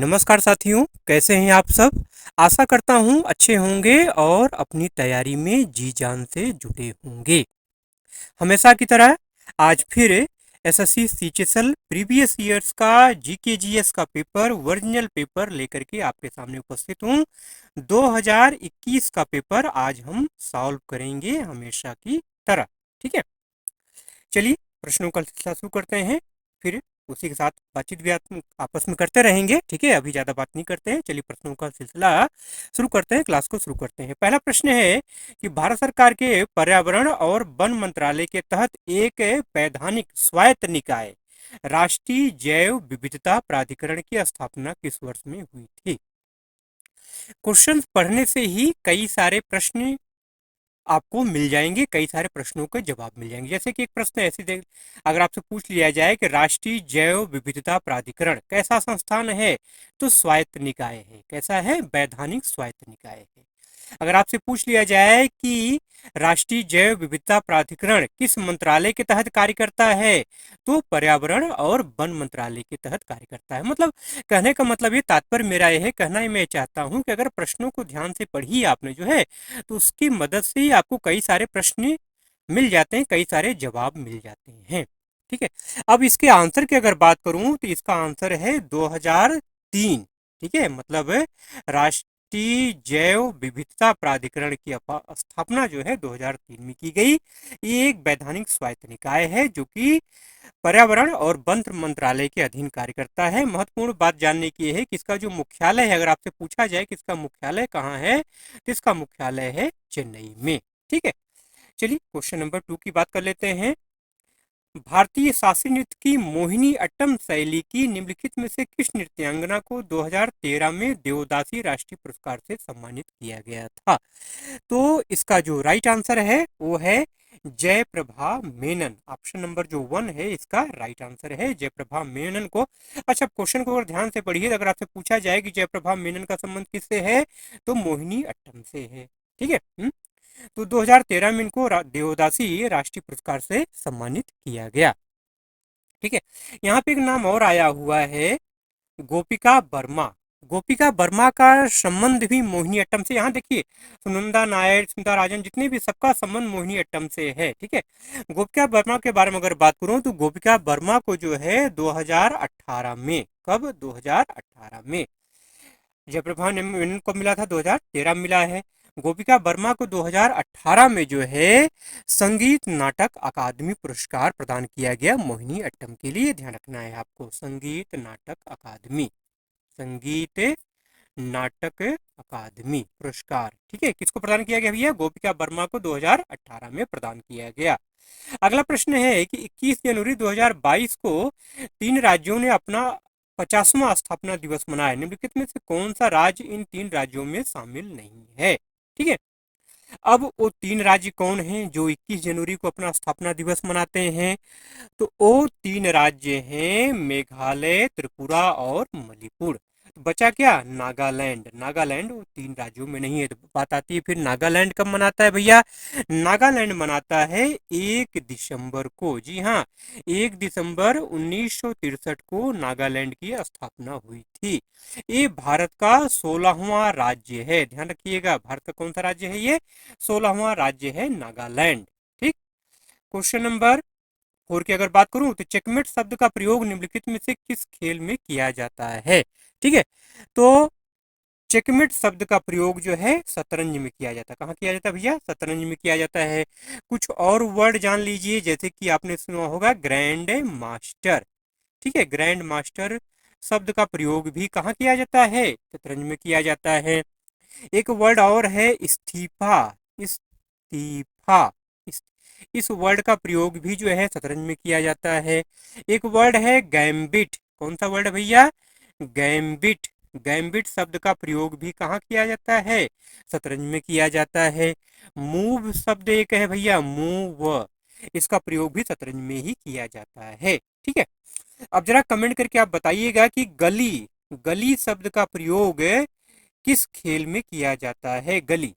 नमस्कार साथियों, कैसे हैं आप सब। आशा करता हूं अच्छे होंगे और अपनी तैयारी में जी जान से जुटे होंगे। हमेशा की तरह आज फिर एसएससी सीएचएसएल प्रीवियस ईयर्स का जीके जीएस का पेपर ओरिजिनल पेपर लेकर के आपके सामने उपस्थित हूं। 2021 का पेपर आज हम सॉल्व करेंगे हमेशा की तरह। ठीक है, चलिए प्रश्नों का सिलसिला शुरू करते हैं, फिर उसी के साथ बातचीत भी आपस में करते रहेंगे। ठीक है, अभी ज़्यादा बात नहीं करते हैं, चलिए प्रश्नों का सिलसिला शुरू करते हैं, क्लास को शुरू करते हैं। पहला प्रश्न है कि भारत सरकार के पर्यावरण और वन मंत्रालय के तहत एक वैधानिक स्वायत्त निकाय राष्ट्रीय जैव विविधता प्राधिकरण की स्थापना किस वर्ष में हुई थी। क्वेश्चन पढ़ने से ही कई सारे प्रश्न आपको मिल जाएंगे, कई सारे प्रश्नों के जवाब मिल जाएंगे। जैसे कि एक प्रश्न ऐसे देख, अगर आपसे पूछ लिया जाए कि राष्ट्रीय जैव विविधता प्राधिकरण कैसा संस्थान है, तो स्वायत्त निकाय है। कैसा है? वैधानिक स्वायत्त निकाय है। अगर आपसे पूछ लिया जाए कि राष्ट्रीय जैव विविधता प्राधिकरण किस मंत्रालय के तहत कार्य करता है, तो पर्यावरण और वन मंत्रालय के तहत कार्य करता है। मतलब कहने का मतलब ये, तात्पर्य मेरा यह है, कहना ही मैं चाहता हूं कि अगर प्रश्नों को ध्यान से पढ़िए आपने जो है, तो उसकी मदद से ही आपको कई सारे प्रश्न मिल जाते हैं, कई सारे जवाब मिल जाते हैं। ठीक है, अब इसके आंसर की अगर बात करूं तो इसका आंसर है 2003। ठीक है, मतलब राष्ट्रीय जैव विविधता प्राधिकरण की स्थापना जो है 2003 में की गई। ये एक वैधानिक स्वायत्त निकाय है जो कि पर्यावरण और वन मंत्रालय के अधीन कार्य करता है। महत्वपूर्ण बात जानने की है कि इसका जो मुख्यालय है, अगर आपसे पूछा जाए कि इसका मुख्यालय कहाँ है, तो इसका मुख्यालय है चेन्नई में। ठीक है, चलिए क्वेश्चन नंबर 2 की बात कर लेते हैं। भारतीय शास्त्रीय नृत्य की मोहिनी अट्टम शैली की निम्नलिखित में से किस नृत्यांगना को 2013 में देवदासी राष्ट्रीय पुरस्कार से सम्मानित किया गया था। तो इसका जो राइट आंसर है वो है जयप्रभा मेनन। ऑप्शन नंबर जो 1 है इसका राइट आंसर है जयप्रभा मेनन को। अच्छा, क्वेश्चन को अगर ध्यान से पढ़िए, अगर आपसे पूछा जाए कि जयप्रभा मेनन का संबंध किससे है, तो मोहिनी अट्टम से है। ठीक है, तो 2013 में इनको देवदासी राष्ट्रीय पुरस्कार से सम्मानित किया गया। ठीक है, यहाँ पे एक नाम और आया हुआ है, गोपिका वर्मा। गोपिका वर्मा का संबंध भी मोहिनी अट्टम से, यहाँ देखिए सुनंदा नायर, स्मिता राजन, जितने भी सबका संबंध मोहिनी अट्टम से है। ठीक है, गोपिका वर्मा के बारे में अगर बात करूं तो गोपिका वर्मा को जो है 2018 में, कब? 2018 में। जयप्रभा ने को मिला था 2013 में मिला है। गोपिका वर्मा को 2018 में जो है संगीत नाटक अकादमी पुरस्कार प्रदान किया गया मोहिनी अट्टम के लिए। ध्यान रखना है आपको, संगीत नाटक अकादमी, संगीत नाटक अकादमी पुरस्कार। ठीक है, किसको प्रदान किया गया भैया? गोपिका वर्मा को 2018 में प्रदान किया गया। अगला प्रश्न है कि 21 जनवरी 2022 को 3 राज्यों ने अपना 50वां स्थापना दिवस मनाया। निम्नलिखित में से कौन सा राज्य इन 3 राज्यों में शामिल नहीं है? ठीक है, अब वो 3 राज्य कौन हैं जो 21 जनवरी को अपना स्थापना दिवस मनाते हैं? तो वो 3 राज्य हैं मेघालय, त्रिपुरा और मणिपुर। बचा क्या? नागालैंड। नागालैंड वो 3 राज्यों में नहीं है। तो बात आती है फिर नागालैंड कब मनाता है भैया? नागालैंड मनाता है 1 दिसंबर को। जी हाँ, 1 दिसंबर 1963 को नागालैंड की स्थापना हुई थी। ये भारत का 16वां राज्य है। ध्यान रखिएगा, भारत का कौन सा राज्य है ये? 16वां राज्य है नागालैंड। ठीक, क्वेश्चन नंबर 4 की अगर बात करूं तो चेकमेट शब्द का प्रयोग निम्नलिखित में से किस खेल में किया जाता है? ठीक है, तो चेकमेट शब्द का प्रयोग जो है शतरंज में किया जाता है। कहाँ किया जाता है भैया? शतरंज में किया जाता है। कुछ और वर्ड जान लीजिए, जैसे कि आपने सुना होगा ग्रैंड मास्टर। ठीक है, ग्रैंड मास्टर शब्द का प्रयोग भी कहाँ किया जाता है? शतरंज में किया जाता है। एक वर्ड और है इस्तीफा। इस्तीफा, इस वर्ड का प्रयोग भी जो है शतरंज में किया जाता है। एक वर्ड है गैम्बिट। कौन सा वर्ड है भैया? गैम्बिट। गैम्बिट शब्द का प्रयोग भी कहाँ किया जाता है? शतरंज में किया जाता है। मूव शब्द एक है भैया, मूव, इसका प्रयोग भी शतरंज में ही किया जाता है। ठीक है, अब जरा कमेंट करके आप बताइएगा कि गली, गली शब्द का प्रयोग किस खेल में किया जाता है? गली,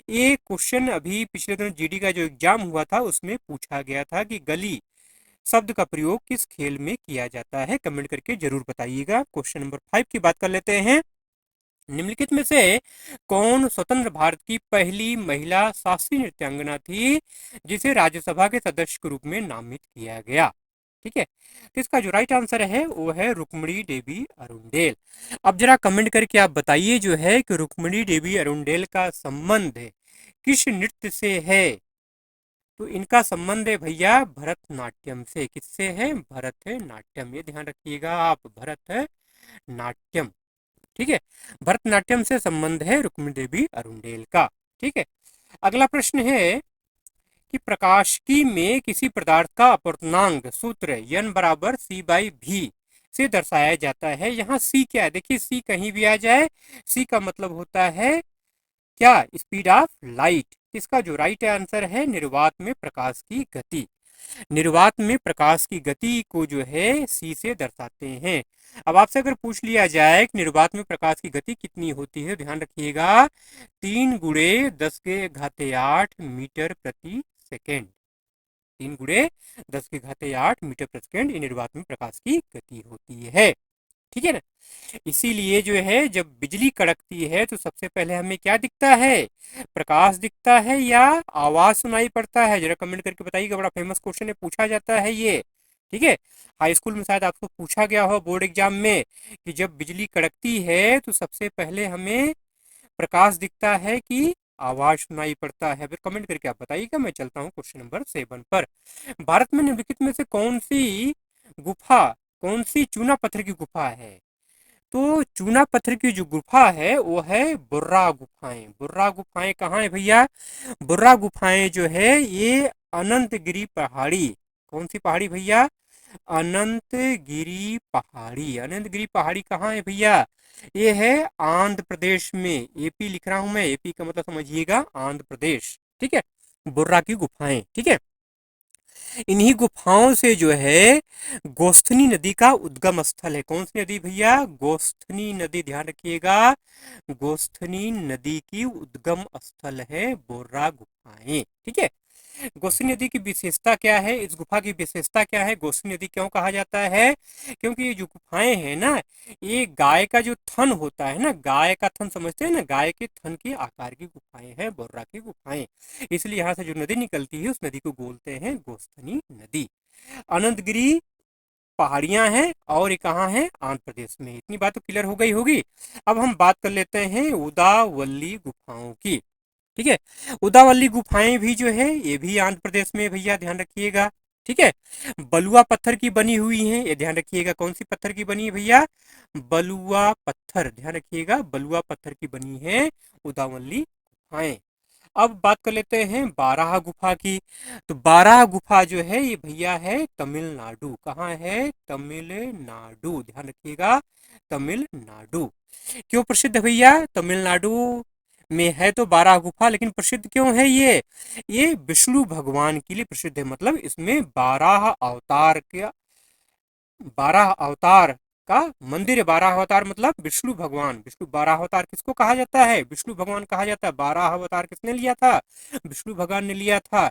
ये क्वेश्चन अभी पिछले दिनों जीडी का जो एग्जाम हुआ था उसमें पूछा गया था कि गली शब्द का प्रयोग किस खेल में किया जाता है? कमेंट करके जरूर बताइएगा। क्वेश्चन नंबर 5 की बात कर लेते हैं। निम्नलिखित में से कौन स्वतंत्र भारत की पहली महिला शास्त्रीय नृत्यांगना थी जिसे राज्यसभा के सदस्य के रूप में नामित किया गया? ठीक है, तो इसका जो राइट आंसर है वो है रुक्मिणी देवी अरुणडेल। अब जरा कमेंट करके आप बताइए जो है कि रुक्मिणी देवी अरुणडेल का संबंध किस नृत्य से है? तो इनका संबंध है भैया भरतनाट्यम से। किससे है? भरतनाट्यम, ये ध्यान रखिएगा आप, भरतनाट्यम। ठीक है, भरतनाट्यम से संबंध है रुक्मिणी देवी अरुणडेल का। ठीक है, अगला प्रश्न है कि प्रकाशिकी में किसी पदार्थ का अपूर्णांक सूत्र n बराबर c/v से दर्शाया जाता है। यहाँ c क्या है? देखिए c कहीं भी आ जाए, c का मतलब होता है क्या? Speed of light. इसका जो राइट आंसर है निर्वात में प्रकाश की गति। निर्वात में प्रकाश की गति को जो है सी से दर्शाते हैं। अब आपसे अगर पूछ लिया जाए कि निर्वात में प्रकाश की गति कितनी होती है, ध्यान रखिएगा 3 गुणे 10 के घाते 8 मीटर प्रति सेकेंड। 3 गुणे 10 के घाते 8 मीटर प्रति सेकेंड ये निर्वात में प्रकाश की गति होती है। ठीक है ना, इसीलिए जो है जब बिजली कड़कती है तो सबसे पहले हमें क्या दिखता है? प्रकाश दिखता है या आवाज सुनाई पड़ता है? जरा कमेंट करके बताइएगा, बड़ा फेमस क्वेश्चन है, पूछा जाता है ये। ठीक है, हाई स्कूल में शायद आपको पूछा गया हो बोर्ड एग्जाम में कि जब बिजली कड़कती है तो सबसे पहले हमें प्रकाश दिखता है कि आवाज सुनाई पड़ता है? फिर कमेंट करके आप बताइएगा। मैं चलता हूँ क्वेश्चन नंबर 7 पर। भारत में निम्नलिखित में से कौन सी गुफा, कौन सी चूना पत्थर की गुफा है? तो चूना पत्थर की जो गुफा है वो है बुर्रा गुफाएं। बुर्रा गुफाएं कहाँ है भैया? बुर्रा गुफाएं जो है ये अनंतगिरी पहाड़ी। कौन सी पहाड़ी भैया? अनंतगिरी पहाड़ी। अनंतगिरी पहाड़ी कहाँ है भैया? ये है आंध्र प्रदेश में। एपी लिख रहा हूं मैं, एपी का मतलब समझिएगा आंध्र प्रदेश। ठीक है, बुर्रा की गुफाएं। ठीक है, इन्हीं गुफाओं से जो है गोस्थनी नदी का उद्गम स्थल है। कौन सी नदी भैया? गोस्थनी नदी, ध्यान रखिएगा, गोस्थनी नदी की उद्गम स्थल है बोर्रा गुफाएं। ठीक है, गोस्थनी नदी की विशेषता क्या है? इस गुफा की विशेषता क्या है? गोस्थनी नदी क्यों कहा जाता है? क्योंकि ये जो गुफाएं हैं ना, ये गाय का जो थन होता है ना, गाय का थन समझते हैं ना, गाय के थन के आकार की गुफाएं हैं बोर्रा की गुफाएं। इसलिए यहाँ से जो नदी निकलती है उस नदी को बोलते हैं गोस्थनी नदी। अनंतगिरी पहाड़ियां हैं और ये कहाँ है? आंध्र प्रदेश में। इतनी बात तो क्लियर हो गई होगी। अब हम बात कर लेते हैं उदावली गुफाओं की। ठीक है, उदावली गुफाएं भी जो है ये भी आंध्र प्रदेश में भैया, ध्यान रखिएगा। ठीक है, बलुआ पत्थर की बनी हुई है, ये ध्यान रखिएगा। कौन सी पत्थर की बनी है भैया? बलुआ पत्थर, ध्यान रखिएगा, बलुआ पत्थर की बनी है उदावली गुफाएं। अब बात कर लेते हैं बाराह गुफा की। तो बाराह गुफा जो है ये भैया है तमिलनाडु। कहाँ है? तमिलनाडु, ध्यान रखिएगा, तमिलनाडु। क्यों प्रसिद्ध है भैया? तमिलनाडु में है तो बारह गुफा, लेकिन प्रसिद्ध क्यों है ये विष्णु भगवान के लिए प्रसिद्ध है। मतलब इसमें 12 अवतार का मंदिर है। 12 अवतार मतलब विष्णु भगवान। विष्णु 12 अवतार किसको कहा जाता है? विष्णु भगवान कहा जाता है। 12 अवतार किसने लिया था? विष्णु भगवान ने लिया था।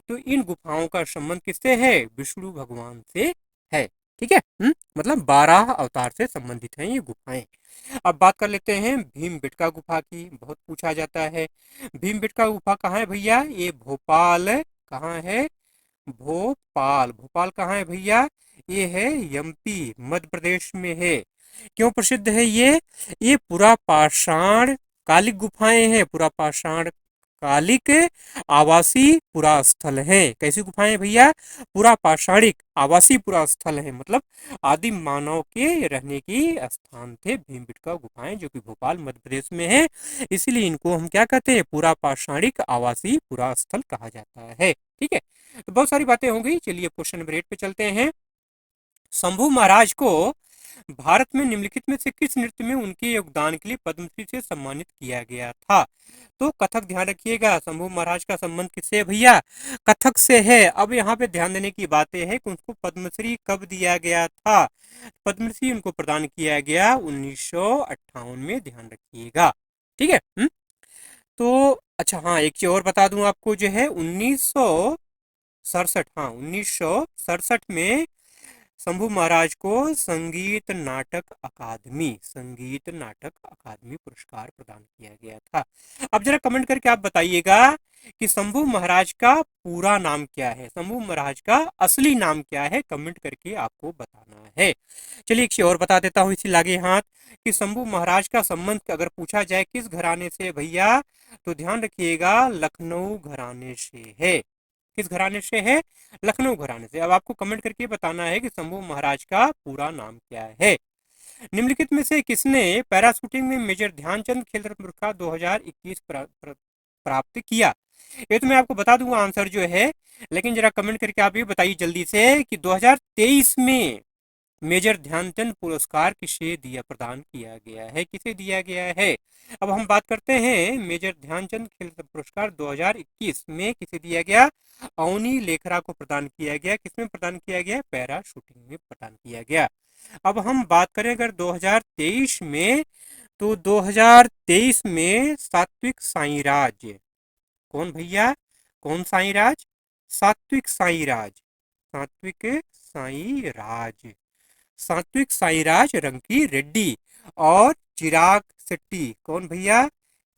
तो इन गुफाओं का संबंध किससे है? विष्णु भगवान से है। ठीक है, मतलब 12 अवतार से संबंधित हैं ये गुफाएं। अब बात कर लेते हैं भीमबेटका गुफा की, बहुत पूछा जाता है। भीमबेटका गुफा कहाँ है भैया? ये भोपाल। कहाँ है? भोपाल। भोपाल कहाँ है भैया? ये है एमपी, मध्य प्रदेश में है। क्यों प्रसिद्ध है ये पुरा पाषाण कालिक गुफाएं हैं। पुरा पाषाण कालिक आवासीय पुरा स्थल है। कैसी गुफाएं भैया? पुरा पाषाणिक आवासीय पुरा स्थल है, मतलब आदिम मानव के रहने की स्थान थे भीमबेटका गुफाएं, जो कि भोपाल मध्य प्रदेश में है। इसलिए इनको हम क्या कहते हैं? पुरा पाषाणिक आवासीय पुरा स्थल कहा जाता है। ठीक है, तो बहुत सारी बातें होंगी। चलिए क्वेश्चन नंबर 8 पे चलते हैं। शंभू महाराज को भारत में निम्नलिखित में से किस नृत्य में उनके योगदान के लिए पद्मश्री से सम्मानित किया गया था? तो कथक, ध्यान रखिएगा। शंभू महाराज का संबंध किससे है भैया? कथक से है। अब यहाँ पे ध्यान देने की बातें हैं कि उनको पद्मश्री कब दिया गया था? पद्मश्री उनको प्रदान किया गया 1958 में, ध्यान रखिएगा। ठीक है, तो अच्छा हाँ, एक चीज और बता दूं आपको, जो है 1967, हाँ 1967 में शंभू महाराज को संगीत नाटक अकादमी पुरस्कार प्रदान किया गया था। अब जरा कमेंट करके आप बताइएगा कि शंभू महाराज का पूरा नाम क्या है, शंभू महाराज का असली नाम क्या है, कमेंट करके आपको बताना है। चलिए एक चीज और बता देता हूँ इसी लागे हाथ कि शंभू महाराज का संबंध अगर पूछा जाए किस घराने से भैया, तो ध्यान रखिएगा लखनऊ घराने से है। किस घराने से है? लखनऊ घराने से। अब आपको कमेंट करके बताना है कि शंभू महाराज का पूरा नाम क्या है। निम्नलिखित में से किसने पैरा शूटिंग में मेजर ध्यानचंद खेल रत्न पुरस्कार 2021 प्राप्त किया? ये तो मैं आपको बता दूंगा आंसर जो है, लेकिन जरा कमेंट करके आप ये बताइए जल्दी से कि 2023 में मेजर ध्यानचंद पुरस्कार किसे प्रदान किया गया है, किसे दिया गया है? अब हम बात करते हैं मेजर ध्यानचंद खेल रत्न पुरस्कार 2021 में किसे दिया गया? अवनी लेखरा को प्रदान किया गया। किसमें प्रदान किया गया? पैरा शूटिंग में प्रदान किया गया। अब हम बात करें अगर 2023 में, तो 2023 में सात्विक साईंराज, कौन भैया? कौन साईंराज? सात्विक साईंराज, सात्विक साईंराज, सात्विक साईंराज रंकी रेड्डी और चिराग शेट्टी, कौन भैया?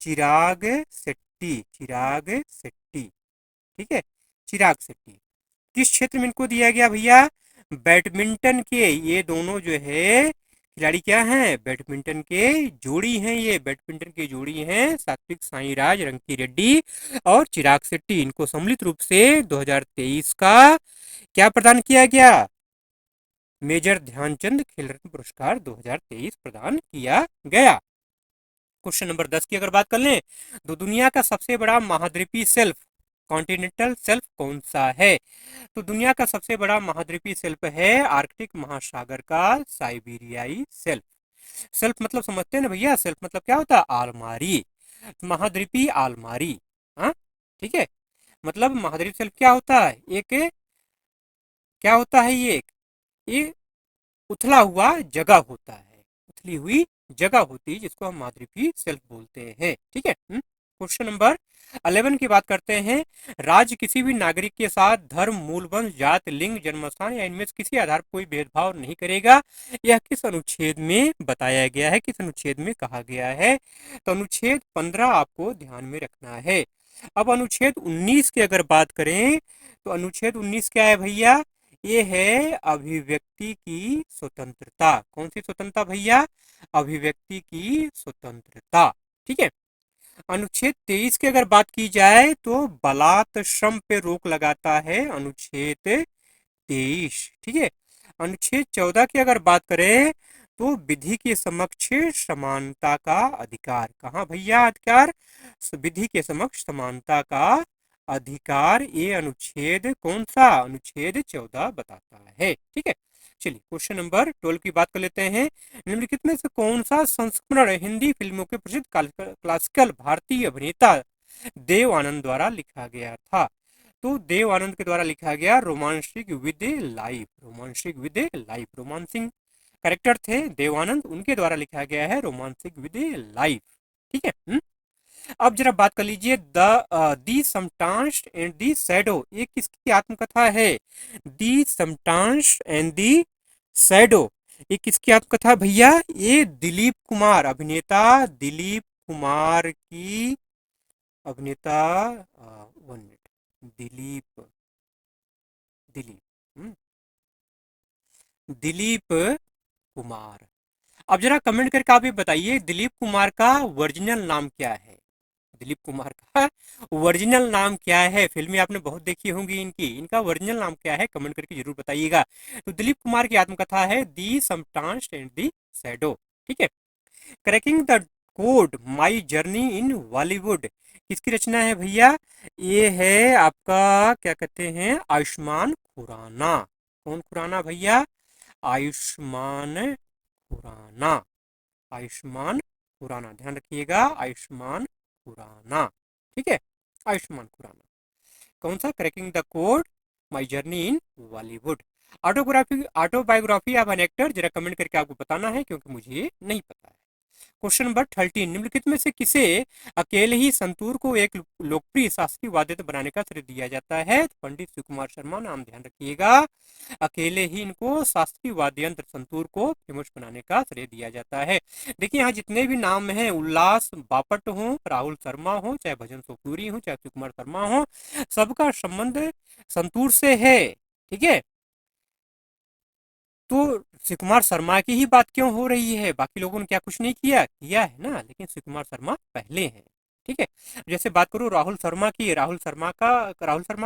चिराग शेट्टी, चिराग शेट्टी, ठीक है, चिराग शेट्टी। किस क्षेत्र में इनको दिया गया भैया? बैडमिंटन के। ये दोनों जो है खिलाड़ी क्या हैं? बैडमिंटन के जोड़ी हैं, ये बैडमिंटन के जोड़ी हैं सात्विक साईंराज रंकी रेड्डी और चिराग शेट्टी। इनको सम्मिलित रूप से 2023 का क्या प्रदान किया गया? मेजर ध्यानचंद खेल रत्न पुरस्कार 2023 प्रदान किया गया। क्वेश्चन नंबर 10 की अगर बात कर लें, तो दुनिया का सबसे बड़ा महाद्वीपीय शेल्फ, कॉन्टिनेंटल शेल्फ कौन सा है? तो दुनिया का सबसे बड़ा महाद्वीपीय शेल्फ है आर्कटिक महासागर का साइबेरियाई शेल्फ। शेल्फ मतलब समझते हैं ना भैया, शेल्फ मतलब क्या होता है? आलमारी, महाद्वीपीय आलमारी। हाँ ठीक है, मतलब महाद्वीप शेल्फ क्या होता है? एक क्या होता है? ये उथला हुआ जगह होता है, उथली हुई जगह होती है जिसको हम महाद्वीपीय शेल्फ बोलते हैं। ठीक है। क्वेश्चन नंबर 11 की बात करते हैं। राज्य किसी भी नागरिक के साथ धर्म, मूल वंश, जात, लिंग, जन्मस्थान या इनमें से किसी आधार पर कोई भेदभाव नहीं करेगा। यह किस अनुच्छेद में बताया गया है, किस अनुच्छेद में कहा गया है? तो अनुच्छेद 15 आपको ध्यान में रखना है। अब अनुच्छेद 19 की अगर बात करें, तो अनुच्छेद 19 क्या है भैया? ये है अभिव्यक्ति की स्वतंत्रता। कौन सी स्वतंत्रता भैया? अभिव्यक्ति की स्वतंत्रता। ठीक है। अनुच्छेद 23 की अगर बात की जाए तो बलात् श्रम पे रोक लगाता है अनुच्छेद 23। ठीक है। अनुच्छेद 14 की अगर बात करें तो विधि के समक्ष समानता का अधिकार। कहाँ भैया अधिकार? विधि के समक्ष समानता का अधिकार, ये अनुच्छेद कौन सा? अनुच्छेद 14 बताता है। ठीक है। चलिए क्वेश्चन नंबर 12 की बात कर लेते हैं। निम्नलिखित में से कौन सा संस्करण हिंदी फिल्मों के प्रसिद्ध क्लासिकल भारतीय अभिनेता देव आनंद द्वारा लिखा गया था? तो देव आनंद के द्वारा लिखा गया romancing with life, romancing with life, romancing character थे देव आनंद, उनके द्वारा लिखा गया है रोमांसिक विद लाइफ। ठीक है। अब जरा बात कर लीजिए दी समटांस एंड दी शैडो, ये किसकी आत्मकथा है? दी समटांस एंड दी शैडो, ये किसकी आत्मकथा भैया? ये दिलीप कुमार, अभिनेता दिलीप कुमार की, अभिनेता 1 मिनट, दिलीप दिलीप दिलीप कुमार। अब जरा कमेंट करके आप ये बताइए दिलीप कुमार का ओरिजिनल नाम क्या है? दिलीप कुमार का ओरिजिनल नाम क्या है? फिल्में आपने बहुत देखी होंगी इनकी, इनका ओरिजिनल नाम क्या है? कमेंट करके जरूर बताइएगा। तो दिलीप कुमार की आत्मकथा है दी समटांस एंड दी शैडो। ठीक है। Cracking the code my journey in Bollywood, किसकी रचना है भैया? ये है आपका क्या कहते हैं, आयुष्मान खुराना। कौन खुराना भैया? आयुष्मान खुराना, आयुष्मान खुराना, ध्यान रखिएगा, आयुष्मान खुराना। ठीक है, आयुष्मान खुराना। कौन सा? Cracking the code my journey in Bollywood. Autobiography of an actor, जरा कमेंट करके आपको बताना है क्योंकि मुझे नहीं पता है। क्वेश्चन नंबर 13, निम्नलिखित में से किसे अकेले ही संतूर को एक लोकप्रिय शास्त्रीय वाद्य यंत्र बनाने का श्रेय दिया जाता है? तो पंडित शिव कुमार शर्मा, नाम ध्यान रखिएगा। अकेले ही इनको शास्त्रीय वाद्य यंत्र संतूर को फेमस बनाने का श्रेय दिया जाता है। देखिए यहाँ जितने भी नाम हैं, उल्लास बापट हो, राहुल शर्मा हो, चाहे भजन सोपूरी हो, चाहे शिव कुमार शर्मा हो, सबका संबंध संतूर से है। ठीक है, तो शिव कुमार शर्मा की ही बात क्यों हो रही है? बाकी लोगों ने क्या कुछ नहीं किया है ना, लेकिन शिव कुमार शर्मा पहले हैं। ठीक है, जैसे बात करूं राहुल शर्मा की, राहुल शर्मा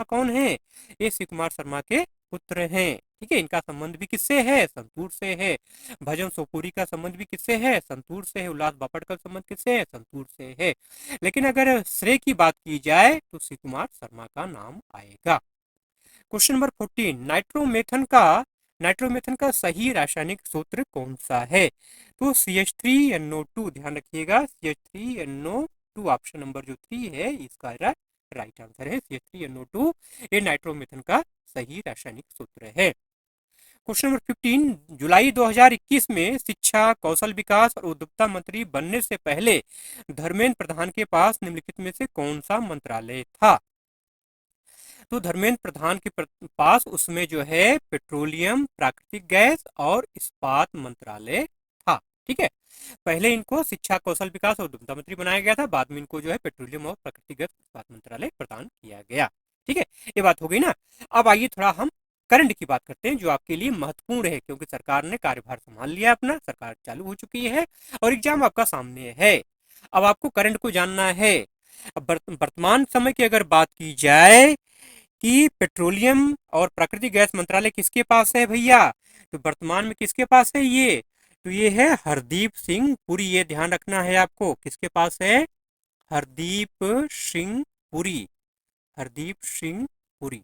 कौन है? ये शिव कुमार शर्मा के पुत्र हैं। ठीक है, इनका संबंध भी किससे है? संतूर से है। भजन सोपूरी का संबंध भी किससे है? संतूर से है। उल्लास बापट का संबंध किससे है? संतूर से है। लेकिन अगर श्रेय की बात की जाए तो शिव कुमार शर्मा का नाम आएगा। क्वेश्चन नंबर 14, नाइट्रोमेथन का सही रासायनिक सूत्र कौन सा है? तो CH3NO2, ध्यान रखिएगा, CH3NO2 ऑप्शन नंबर जो 3 है इसका राइट आंसर है। CH3NO2 ये नाइट्रोमेथन का सही रासायनिक सूत्र है। क्वेश्चन नंबर 15, जुलाई 2021 में शिक्षा, कौशल विकास और उद्यमिता मंत्री बनने से पहले धर्मेंद्र प्रधान के पास निम्नलिखित में से कौन सा मंत्रालय था? तो धर्मेंद्र प्रधान के पास उसमें जो है पेट्रोलियम, प्राकृतिक गैस और इस्पात मंत्रालय था। ठीक है, पहले इनको शिक्षा, कौशल विकास और उद्यमिता मंत्री बनाया गया था, बाद में इनको जो है पेट्रोलियम और प्राकृतिक गैस इस्पात मंत्रालय प्रदान किया गया। ठीक है, ये बात हो गई ना। अब आइए थोड़ा हम करंट की बात करते हैं जो आपके लिए महत्वपूर्ण है, क्योंकि सरकार ने कार्यभार संभाल लिया अपना, सरकार चालू हो चुकी है और एग्जाम आपका सामने है। अब आपको करंट को जानना है। अब वर्तमान समय की अगर बात की जाए कि पेट्रोलियम और प्राकृतिक गैस मंत्रालय किसके पास है भैया? तो वर्तमान में किसके पास है ये? तो ये है हरदीप सिंह पुरी। ये ध्यान रखना है आपको, किसके पास है? हरदीप सिंह पुरी। हरदीप सिंह पुरी।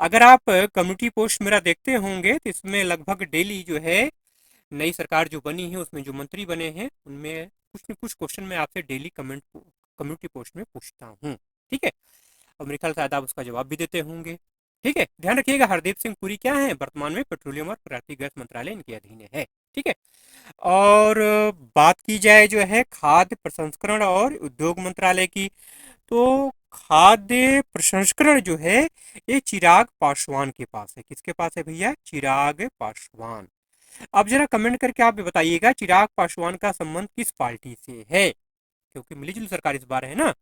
अगर आप कम्युनिटी पोस्ट मेरा देखते होंगे तो इसमें लगभग डेली जो है नई सरकार जो बनी है उसमें जो मंत्री बने हैं उनमें कुछ न कुछ क्वेश्चन मैं आपसे डेली कम्युनिटी पोस्ट में पूछता हूँ। ठीक है, और मेरे ख्याल शायद आप उसका जवाब भी देते होंगे। ठीक है, ध्यान रखिएगा, हरदीप सिंह पुरी क्या है? वर्तमान में पेट्रोलियम और प्राकृतिक गैस मंत्रालय इनके अधीन है। ठीक है, और बात की जाए जो है खाद्य प्रसंस्करण और उद्योग मंत्रालय की, तो खाद्य प्रसंस्करण जो है ये चिराग पासवान के पास है। किसके पास है भैया? चिराग पासवान। अब जरा कमेंट करके आप बताइएगा चिराग पासवान का संबंध किस पार्टी से है, क्योंकि मिलीजुली सरकार इस बार है ना।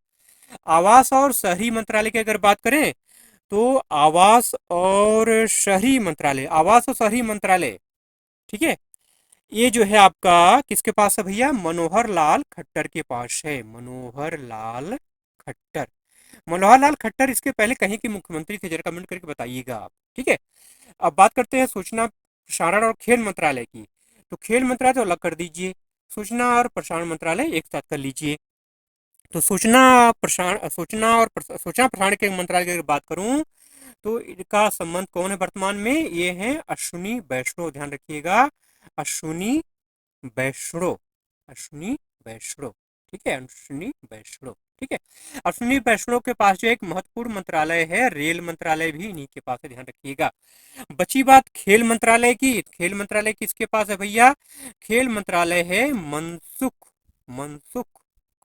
आवास और शहरी मंत्रालय की अगर बात करें तो आवास और शहरी मंत्रालय, ठीक है, ये जो है आपका किसके पास है भैया? मनोहर लाल खट्टर के पास है। मनोहर लाल खट्टर इसके पहले कहीं के मुख्यमंत्री थे, जरा कमेंट करके बताइएगा आप। ठीक है, अब बात करते हैं सूचना प्रसारण और खेल मंत्रालय की। तो खेल मंत्रालय तो अलग कर दीजिए, सूचना और प्रसारण मंत्रालय एक साथ कर लीजिए। तो सूचना प्रसारण के मंत्रालय की बात करूं तो इनका संबंध कौन है वर्तमान में? ये है अश्विनी वैष्णव। ध्यान रखिएगा, अश्विनी वैष्णव। ठीक है, अश्विनी वैष्णव। ठीक है, अश्विनी वैष्णव के पास जो एक महत्वपूर्ण मंत्रालय है, रेल मंत्रालय भी इन्हीं के पास है, ध्यान रखिएगा। बची बात खेल मंत्रालय की। खेल मंत्रालय किसके पास है भैया? खेल मंत्रालय है मनसुख।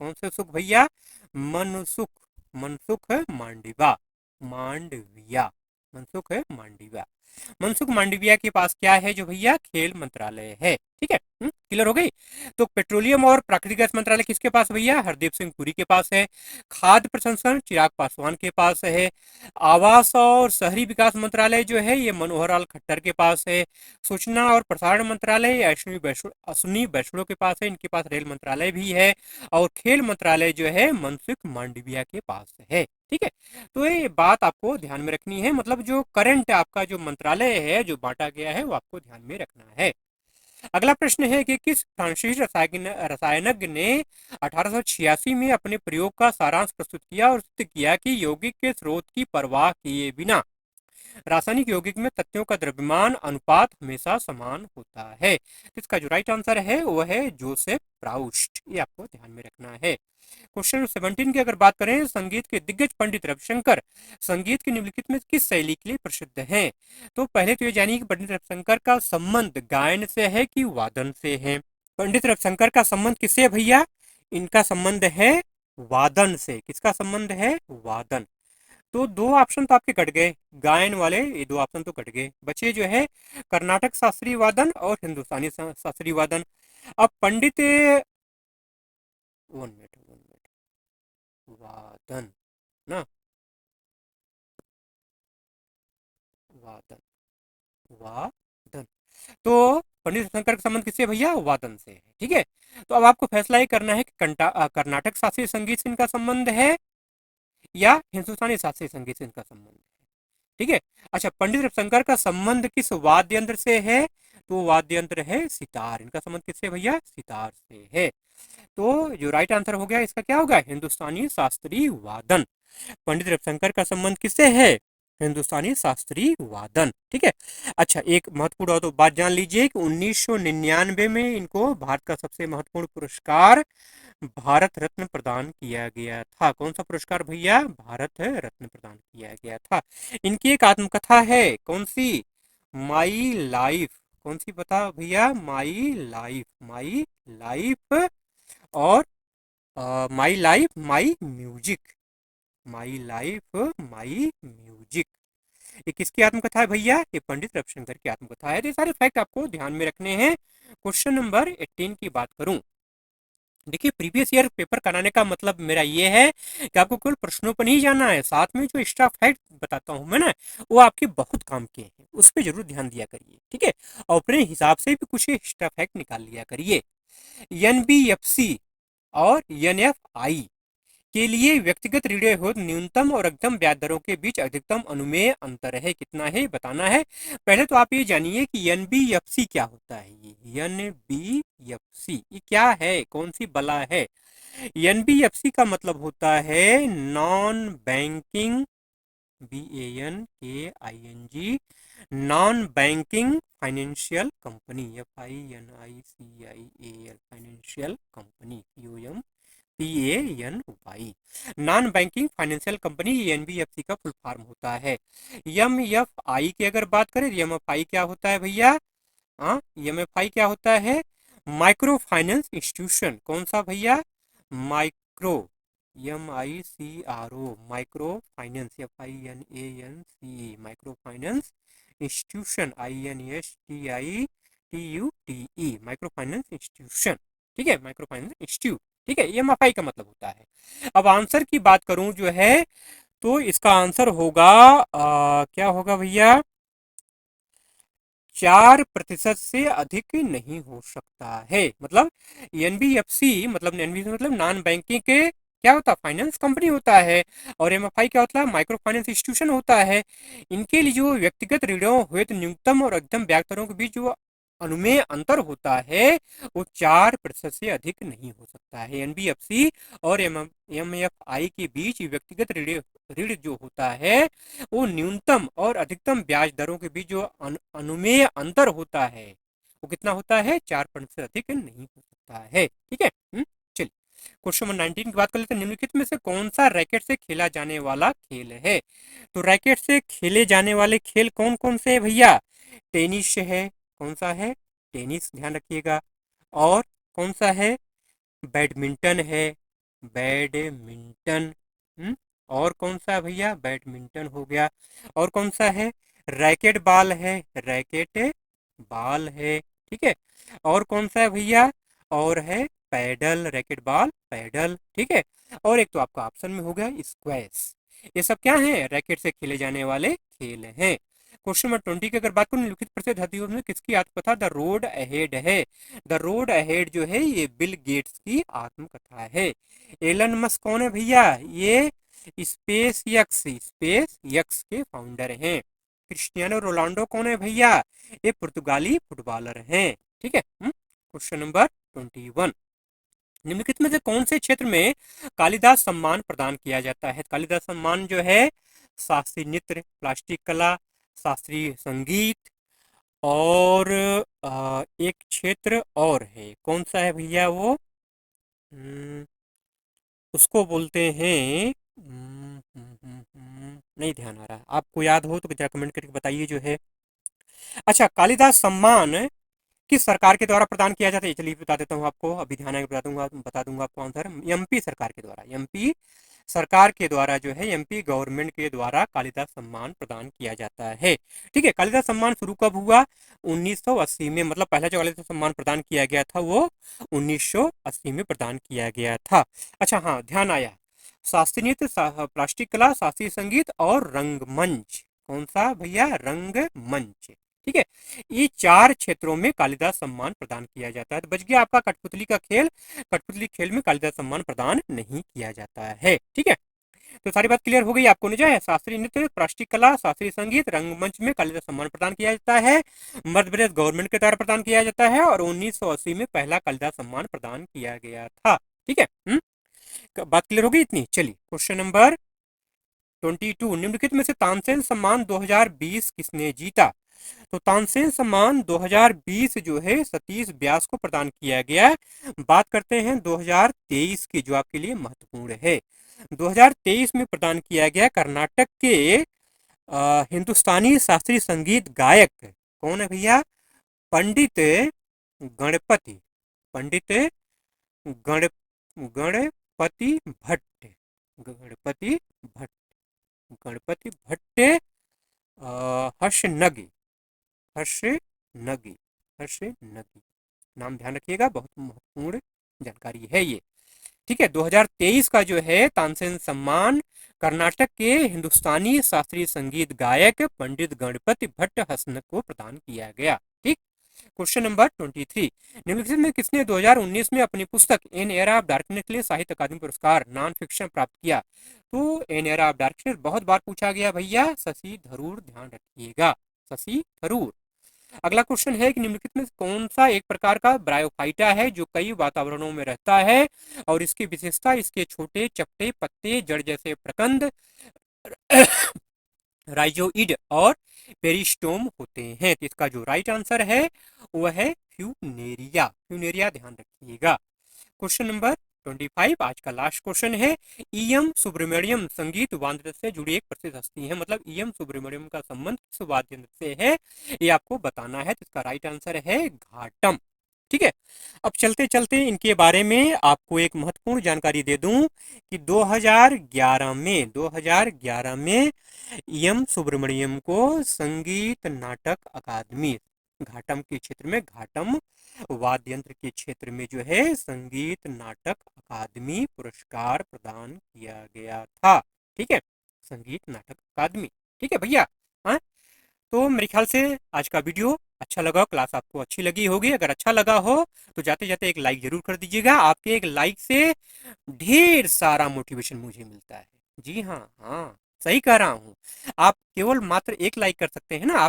कौन से सुख भैया? मनसुख मनसुख मांडविया के पास क्या है जो भैया? खेल मंत्रालय है। ठीक है, क्लियर हो गई। तो पेट्रोलियम और प्राकृतिक गैस मंत्रालय किसके पास भैया? हरदीप सिंह पुरी के पास है। खाद्य प्रसंस्करण चिराग पासवान के पास है। आवास और शहरी विकास मंत्रालय जो है ये मनोहर लाल खट्टर के पास है। सूचना और प्रसारण मंत्रालय अश्विनी वैष्णव के पास है, इनके पास रेल मंत्रालय भी है। और खेल मंत्रालय जो है मनसुख मांडविया के पास है। ठीक है, तो ये बात आपको ध्यान में रखनी है, मतलब जो करंट आपका जो मंत्रालय है जो बांटा गया है वो आपको ध्यान में रखना है। अगला प्रश्न है कि किस फ्रांसीसी रसायनज्ञ ने 1886 में अपने प्रयोग का सारांश प्रस्तुत किया और सिद्ध किया कि यौगिक के स्रोत की परवाह किए बिना रासायनिक यौगिक में तत्वों का द्रव्यमान अनुपात हमेशा समान होता है? इसका जो राइट आंसर है वो है जोसेफ प्राउस्ट। ये आपको ध्यान में रखना है। क्वेश्चन 17 की अगर बात करें, संगीत के दिग्गज पंडित रविशंकर संगीत की निम्नलिखित में किस शैली के लिए प्रसिद्ध हैं? तो पहले तो ये जानिए कि पंडित रविशंकर का संबंध गायन से है कि वादन से है। पंडित रविशंकर का संबंध किससे है भैया? इनका संबंध है वादन से। किसका संबंध है? वादन। तो दो ऑप्शन तो आपके कट गए, गायन वाले ये दो ऑप्शन तो कट गए, बचे जो है कर्नाटक शास्त्रीय वादन और हिंदुस्तानी शास्त्रीय वादन। अब पंडित, वन मिनट, वादन ना, वादन, वादन। तो पंडित रविशंकर का संबंध किससे भैया? वादन से है। ठीक है, तो अब आपको फैसला ये करना है कि कर्नाटक शास्त्रीय संगीत से इनका संबंध है या हिंदुस्तानी शास्त्रीय संगीत से इनका संबंध है। ठीक है, अच्छा, पंडित रविशंकर का संबंध किस वाद्य यंत्र से है? तो वाद्य यंत्र है सितार। इनका संबंध किससे भैया? सितार से है। तो जो राइट आंसर हो गया इसका क्या होगा? हिंदुस्तानी शास्त्रीय वादन। पंडित रविशंकर का संबंध किससे है? हिंदुस्तानी शास्त्रीय वादन। ठीक है, अच्छा, एक महत्वपूर्ण और तो बात जान लीजिए कि 1999 में इनको भारत का सबसे महत्वपूर्ण पुरस्कार भारत रत्न प्रदान किया गया था। कौन सा पुरस्कार भैया? भारत रत्न प्रदान किया गया था। इनकी एक आत्मकथा है, कौन सी? My life. कौन सी बता भैया? माई लाइफ, माई लाइफ और my life my music, my life my music. ये किसकी आत्मकथा है भैया? ये पंडित रविशंकर की आत्मकथा है। तो ये सारे फैक्ट आपको ध्यान में रखने हैं। क्वेश्चन नंबर 18 की बात करूं, देखिए प्रीवियस ईयर पेपर कराने का मतलब मेरा ये है कि आपको केवल प्रश्नों पर नहीं जाना है, साथ में जो एक्स्ट्रा फैक्ट बताता हूं मैं ना, वो आपके बहुत काम के हैं, उस पर जरूर ध्यान दिया करिए। ठीक है, और अपने हिसाब से भी कुछ एक्स्ट्रा फैक्ट निकाल लिया करिए। एनबीएफसी और एनएफआई के लिए व्यक्तिगत ऋण हेतु न्यूनतम और अधिकतम ब्याज दरों के बीच अधिकतम अनुमेय अंतर है, कितना है बताना है। पहले तो आप ये जानिए कि एनबीएफसी क्या होता है। ये एनबीएफसी ये क्या है, कौन सी बला है? एनबीएफसी का मतलब होता है non banking, BANKING, non banking financial company, FINICIAL, financial company, PANY, non banking financial company, NBFC का फुल फॉर्म होता है। एमएफआई की अगर बात करें, एमएफआई क्या होता है भैया? हाँ, एमएफआई क्या होता है? Micro finance institution. कौन सा भैया? Micro, MICRO, micro finance, FINANCE, micro finance institution, INSTITUTE, micro finance institution. ठीक है, माइक्रो फाइनेंस इंस्टीट्यूट। ठीक है, एमएफआई का मतलब होता है। अब आंसर की बात करूं जो है, तो इसका आंसर होगा क्या होगा भैया? 4% से अधिक नहीं हो सकता है। मतलब एनबीएफसी मतलब नॉन बैंकिंग के क्या होता है? फाइनेंस कंपनी होता है। और एमएफआई क्या होता है? माइक्रो फाइनेंस इंस्टीट्यूशन होता है। इनके लिए जो व्यक्तिगत ऋणों हुए तो न्यूनतम और अधिकतम ब्याज दरों के बीच जो अनुमेय अंतर होता है वो 4% से अधिक नहीं हो सकता है। एनबीएफसी और एमएफआई के बीच व्यक्तिगत ऋण जो होता है वो न्यूनतम और अधिकतम ब्याज दरों के बीच जो अनुमेय अंतर होता है वो कितना होता है? 4% से अधिक नहीं हो सकता है। ठीक है, चलिए क्वेश्चन नंबर 19 की बात कर लेते हैं। निम्नलिखित में से कौन सा रैकेट से खेला जाने वाला खेल है? तो रैकेट से खेले जाने वाले खेल कौन कौन से है भैया? टेनिस है, कौन सा है? टेनिस, ध्यान रखिएगा। और कौन सा है? बैडमिंटन है, बैडमिंटन। और कौन सा है भैया? बैडमिंटन हो गया। और कौन सा है? रैकेट बॉल है, रैकेट बॉल है। ठीक है, और कौन सा है भैया? और है पैडल, रैकेट बॉल पैडल। ठीक है, और एक तो आपका ऑप्शन में हो गया स्क्वैश। ये सब क्या है? रैकेट से खेले जाने वाले खेल हैं। क्वेश्चन नंबर 20 की अगर बात करूं, निम्नलिखित प्रसिद्ध हस्तियों में किसकी आत्मकथा द रोड अहेड है? द रोड अहेड जो है ये बिल गेट्स की आत्मकथा है। एलन मस्क कौन है भैया? ये स्पेस यक्स के फाउंडर हैं। क्रिस्टियानो रोनाल्डो कौन है भैया? ये पुर्तगाली फुटबॉलर हैं। ठीक है, क्वेश्चन नंबर 21, निम्नलिखित में से कौन से क्षेत्र में कालिदास सम्मान प्रदान किया जाता है? कालिदास सम्मान जो है शास्त्रीय नृत्य, प्लास्टिक कला, शास्त्रीय संगीत और एक क्षेत्र और है, कौन सा है भैया वो? उसको बोलते हैं नहीं ध्यान आ रहा, आपको याद हो तो क्या कमेंट करके बताइए जो है। अच्छा, कालिदास सम्मान किस सरकार के द्वारा प्रदान किया जाता है? चलिए बता देता हूँ आपको, अभी ध्यान आगे बता दूंगा आपको आंसर। एमपी सरकार के द्वारा, एमपी सरकार के द्वारा जो है, एमपी गवर्नमेंट के द्वारा कालिदास सम्मान प्रदान किया जाता है। ठीक है, कालिदास सम्मान शुरू कब हुआ? 1980 में, मतलब पहला जो कालिदास सम्मान प्रदान किया गया था वो 1980 में प्रदान किया गया था। अच्छा हाँ, ध्यान आया, शास्त्रीय नृत्य, प्लास्टिक कला, शास्त्रीय संगीत और रंगमंच। कौन सा भैया? रंगमंच। ठीक है, ये 4 क्षेत्रों में कालिदास सम्मान प्रदान किया जाता है। तो बच गया आपका कठपुतली का खेल। कठपुतली खेल में कालिदास सम्मान प्रदान नहीं किया जाता है। ठीक है, तो सारी बात क्लियर हो गई आपको ना? है शास्त्रीय नृत्य, प्लास्टिक कला, शास्त्रीय संगीत, रंगमंच में कालिदास सम्मान प्रदान किया जाता है। मध्य प्रदेश गवर्नमेंट के द्वारा प्रदान किया जाता है और 1980 में पहला कालिदास सम्मान प्रदान किया गया था। ठीक है, बात क्लियर हो गई इतनी? चलिए क्वेश्चन नंबर 22, निम्नलिखित में से तानसेन सम्मान 2020 किसने जीता? तो तानसेन सम्मान 2020 जो है सतीश व्यास को प्रदान किया गया। बात करते हैं 2023 की, जो आपके लिए महत्वपूर्ण है। 2023 में प्रदान किया गया कर्नाटक के हिंदुस्तानी शास्त्रीय संगीत गायक कौन है भैया? पंडित गणपति, पंडित गण गणपति भट्ट, गणपति भट्ट, गणपति भट्ट हर्षनगी, हर्षनगी, हर्षनगी, नाम ध्यान रखिएगा, बहुत महत्वपूर्ण जानकारी है ये। ठीक है, 2023 का जो है तानसेन सम्मान कर्नाटक के हिंदुस्तानी शास्त्रीय संगीत गायक पंडित गणपति भट्ट हसन को प्रदान किया गया। ठीक, क्वेश्चन नंबर 23, निम्नलिखित में किसने 2019 में अपनी पुस्तक एन एरा ऑफ डार्कनेस के लिए साहित्य अकादमी पुरस्कार नॉन फिक्शन प्राप्त किया? तो एन एरा ऑफ डार्कनेस बहुत बार पूछा गया भैया, शशि थरूर, ध्यान रखिएगा, शशि थरूर। अगला क्वेश्चन है कि निम्नलिखित में कौन सा एक प्रकार का ब्रायोफाइटा है जो कई वातावरणों में रहता है और इसकी विशेषता इसके छोटे चपटे पत्ते, जड़ जैसे प्रकंद, राइजोइड और पेरिस्टोम होते हैं। तो इसका जो राइट आंसर है वह है फ्यूनेरिया, फ्यूनेरिया, ध्यान रखिएगा। क्वेश्चन नंबर 25, आज का लास्ट क्वेश्चन है, ईएम सुब्रमण्यम संगीत वाद्य से जुड़ी एक प्रसिद्ध हस्ती है। मतलब ईएम सुब्रमण्यम का संबंध किस वाद्य यंत्र से है, ये आपको बताना है। तो इसका राइट आंसर है घाटम। ठीक है, अब चलते चलते इनके बारे में आपको एक महत्वपूर्ण जानकारी दे दूं कि 2011 में ईएम सुब्रमण्यम को संगीत नाटक अकादमी, घाटम के क्षेत्र में, घाटम वाद्य यंत्र के क्षेत्र में जो है संगीत नाटक अकादमी पुरस्कार प्रदान किया गया था। ठीक है, संगीत नाटक अकादमी। ठीक है भैया, हाँ, तो मेरे ख्याल से आज का वीडियो अच्छा लगा, क्लास आपको अच्छी लगी होगी। अगर अच्छा लगा हो तो जाते जाते एक लाइक जरूर कर दीजिएगा। आपके एक लाइक से ढेर सारा मोटिवेशन मुझे मिलता है। जी हाँ, हाँ सही कह रहा हूँ। आप केवल मात्र एक लाइक कर सकते हैं ना।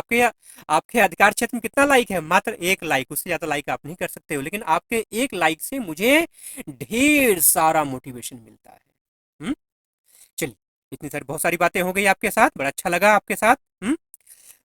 आपके अधिकार क्षेत्र में कितना लाइक है? मात्र एक लाइक, उससे ज्यादा लाइक आप नहीं कर सकते हो, लेकिन आपके एक लाइक से मुझे ढेर सारा मोटिवेशन मिलता है। चलिए, इतनी सारी बहुत सारी बातें हो गई आपके साथ, बड़ा अच्छा लगा आपके साथ।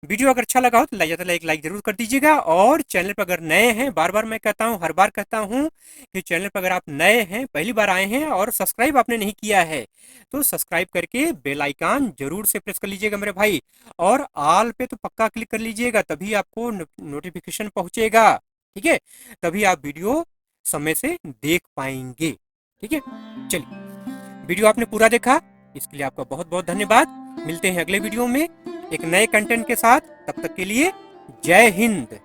वीडियो अगर अच्छा लगा हो तो एक लाइक जरूर कर दीजिएगा। और चैनल पर अगर नए हैं, बार बार मैं कहता हूँ, हर बार कहता हूँ कि चैनल पर अगर आप नए हैं, पहली बार आए हैं और सब्सक्राइब आपने नहीं किया है तो सब्सक्राइब करके बेल आइकन जरूर से प्रेस कर लीजिएगा मेरे भाई। और ऑल पे तो पक्का क्लिक कर लीजिएगा, तभी आपको नोटिफिकेशन पहुंचेगा। ठीक है, तभी आप वीडियो समय से देख पाएंगे। ठीक है, चलिए, वीडियो आपने पूरा देखा इसके लिए आपका बहुत बहुत धन्यवाद। मिलते हैं अगले वीडियो में एक नए कंटेंट के साथ। तब तक के लिए जय हिंद।